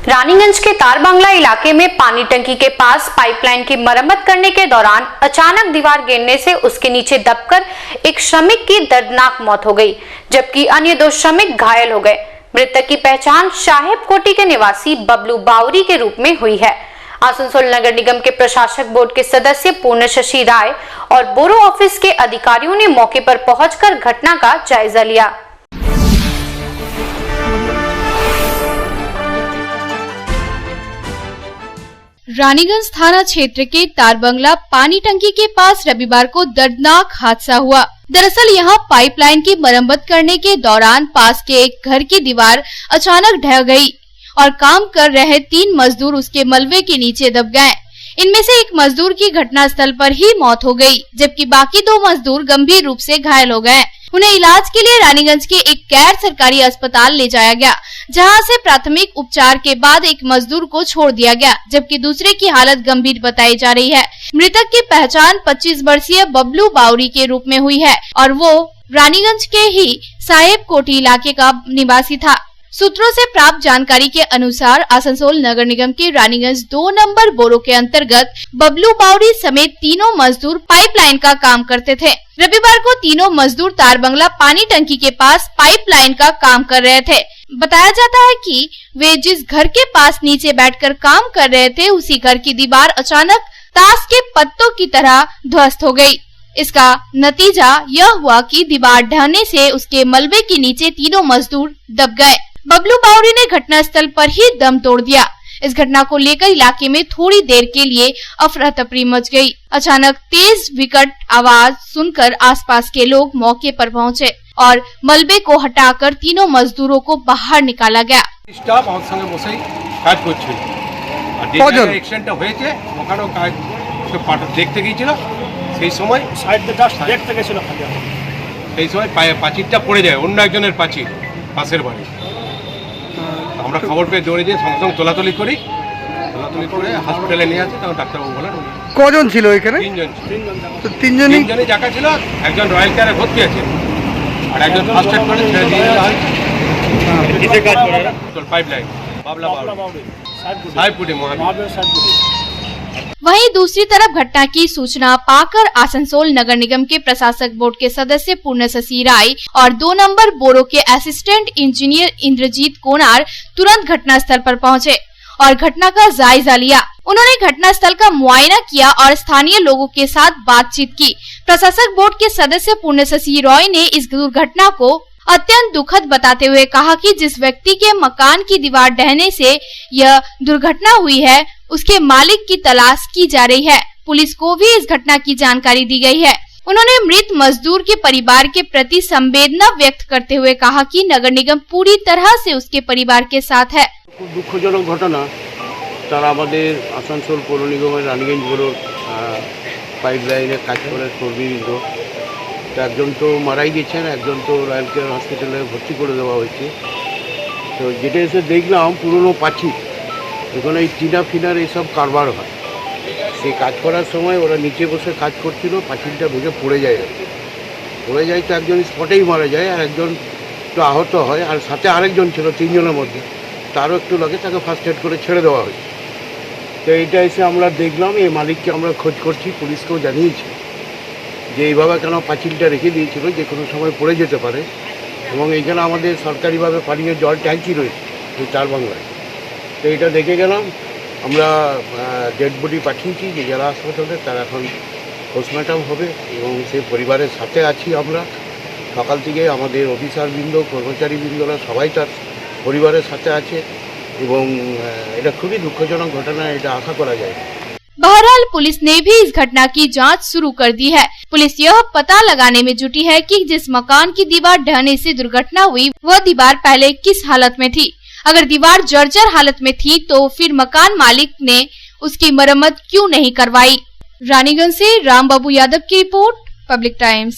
रानीगंज के तारबांगला इलाके में पानी टंकी के पास पाइपलाइन की मरम्मत करने के दौरान अचानक दीवार गिरने से उसके नीचे दबकर एक श्रमिक की दर्दनाक मौत हो गई, जबकि अन्य 2 श्रमिक घायल हो गए। मृतक की पहचान साहेब कोटी के निवासी बबलू बावरी के रूप में हुई है। आसनसोल नगर निगम के प्रशासक बोर्ड के सदस्य पूर्णशशि राय और बोरो ऑफिस के अधिकारियों ने मौके पर पहुंचकर घटना का जायजा लिया। रानीगंज थाना क्षेत्र के तारबंगला पानी टंकी के पास रविवार को दर्दनाक हादसा हुआ। दरअसल यहां पाइपलाइन की मरम्मत करने के दौरान पास के एक घर की दीवार अचानक ढह गई और काम कर रहे 3 मजदूर उसके मलबे के नीचे दब गए। इनमें से एक मजदूर की घटनास्थल पर ही मौत हो गई, जबकि बाकी 2 मजदूर गंभीर रूप से घायल हो गए। उन्हें इलाज के लिए रानीगंज के एक गैर सरकारी अस्पताल ले जाया गया, जहां से प्राथमिक उपचार के बाद एक मजदूर को छोड़ दिया गया, जबकि दूसरे की हालत गंभीर बताई जा रही है। मृतक की पहचान 25 वर्षीय बबलू बावरी के रूप में हुई है और वो रानीगंज के ही साहेब कोटी इलाके का निवासी था। सूत्रों से प्राप्त जानकारी के अनुसार आसनसोल नगर निगम के रानीगंज 2 नंबर बोरो के अंतर्गत बबलू बावरी समेत 3 मजदूर पाइपलाइन का काम करते थे। रविवार को 3 मजदूर तारबंगला पानी टंकी के पास पाइपलाइन का काम कर रहे थे। बताया जाता है कि वे जिस घर के पास नीचे बैठकर काम कर रहे थे, उसी घर की दीवार अचानक ताश के पत्तों की तरह ध्वस्त हो गई। इसका नतीजा यह हुआ कि दीवार ढहने से उसके मलबे के नीचे 3 मजदूर दब गए। बबलू बावरी ने घटनास्थल पर ही दम तोड़ दिया। इस घटना को लेकर इलाके में थोड़ी देर के लिए अफरा तफरी मच गई। अचानक तेज विकट आवाज सुनकर आसपास के लोग मौके पर पहुंचे और मलबे को हटाकर 3 मजदूरों को बाहर निकाला गया। स्टाफ আমার সঙ্গে বসেই কাজ করছিল আর যে অ্যাক্সিডেন্টটা হয়েছে ওখানেও কাজ দেখতে গিয়েছিল। সেই সময় সাইডে জাস্ট দেখতে গেছিল, সেই সময় পাঁচিরটা পড়ে যায়, অন্য একজনের পাঁচির পাশের বাড়ি। আমরা খবর পেয়ে দৌড়ে যেয়ে সঙ্গে সঙ্গে তোলাতুলি করে হসপিটালে নিয়ে আসি। তখন ডাক্তারবাবু বলেন কজন ছিল এখানে? 3 জন। 3 জনই জায়গা ছিল। একজন রয়্যাল কেয়ারে ভর্তি আছে আর একজন ফার্স্ট এড করে ছেড়ে দিয়ে দেওয়া হয়। কিসে কাজ করে? পাইপলাइन बाबला बावड़ी साहेब कोटी महावीर साहेब कोटी। वहीं दूसरी तरफ घटना की सूचना पाकर आसनसोल नगर निगम के प्रशासक बोर्ड के सदस्य पूर्णशशि राय और 2 नंबर बोरो के असिस्टेंट इंजीनियर इंद्रजीत कोनार तुरंत घटनास्थल पर पहुंचे और घटना का जायजा लिया। उन्होंने घटनास्थल का मुआयना किया और स्थानीय लोगों के साथ बातचीत की। प्रशासक बोर्ड के सदस्य पूर्णशशि राय ने इस दुर्घटना को अत्यंत दुखद बताते हुए कहा कि जिस व्यक्ति के मकान की दीवार ढहने से यह दुर्घटना हुई है, उसके मालिक की तलाश की जा रही है। पुलिस को भी इस घटना की जानकारी दी गई है। उन्होंने मृत मजदूर के परिवार के प्रति संवेदना व्यक्त करते हुए कहा कि नगर निगम पूरी तरह से उसके परिवार के साथ है। दुखजनक घटना তারা আমাদের আসানসোল পৌর নিগমের রানীগঞ্জ বড়োর পাইপলাইনে কাজ করে কর্মীবৃন্দ, একজন তো মারাই গেছেন, একজন তো রয়্যাল কেয়ার হসপিটালে ভর্তি করে দেওয়া হয়েছে। তো যেটা এসে দেখলাম পুরনো পাঁচির, ওখানে এই টিনা ফিনার এইসব কারবার হয়। সেই কাজ করার সময় ওরা নিচে বসে কাজ করছিল, পাঁচিলটা ভেঙে পড়ে যায়। পড়ে যায় তো একজন স্পটেই মারা যায় আর একজন একটু আহত হয়, আর সাথে আরেকজন ছিল 3 জনের মধ্যে, তারও একটু লাগে, তাকে ফার্স্ট এড করে ছেড়ে দেওয়া হয়েছে। তো এইটা এসে আমরা দেখলাম, এই মালিককে আমরা খোঁজ করছি, পুলিশকেও জানিয়েছি যে এইভাবে কেন পাঁচিলটা রেখে দিয়েছিল, যে কোনো সময় পড়ে যেতে পারে। এবং এইখানে আমাদের সরকারিভাবে পানীয় জল ট্যাঙ্কি রয়েছে এই তারবাংলায়। তো এটা দেখে গেলাম, আমরা ডেড বডি পাঠিয়েছি যে জেলা হাসপাতালে, তার এখন পোস্টমর্টম হবে এবং সেই পরিবারের সাথে আছি আমরা। সকাল থেকে আমাদের অফিসারবৃন্দ, কর্মচারীবৃন্দরা সবাই তার পরিবারের সাথে আছে এবং এটা খুবই দুঃখজনক ঘটনা, এটা আশা করা যায়। बहरहाल पुलिस ने भी इस घटना की जांच शुरू कर दी है। पुलिस यह पता लगाने में जुटी है कि जिस मकान की दीवार ढहने से दुर्घटना हुई, वह दीवार पहले किस हालत में थी। अगर दीवार जर्जर हालत में थी तो फिर मकान मालिक ने उसकी मरम्मत क्यों नहीं करवाई। रानीगंज से राम बाबू यादव की रिपोर्ट, पब्लिक टाइम्स।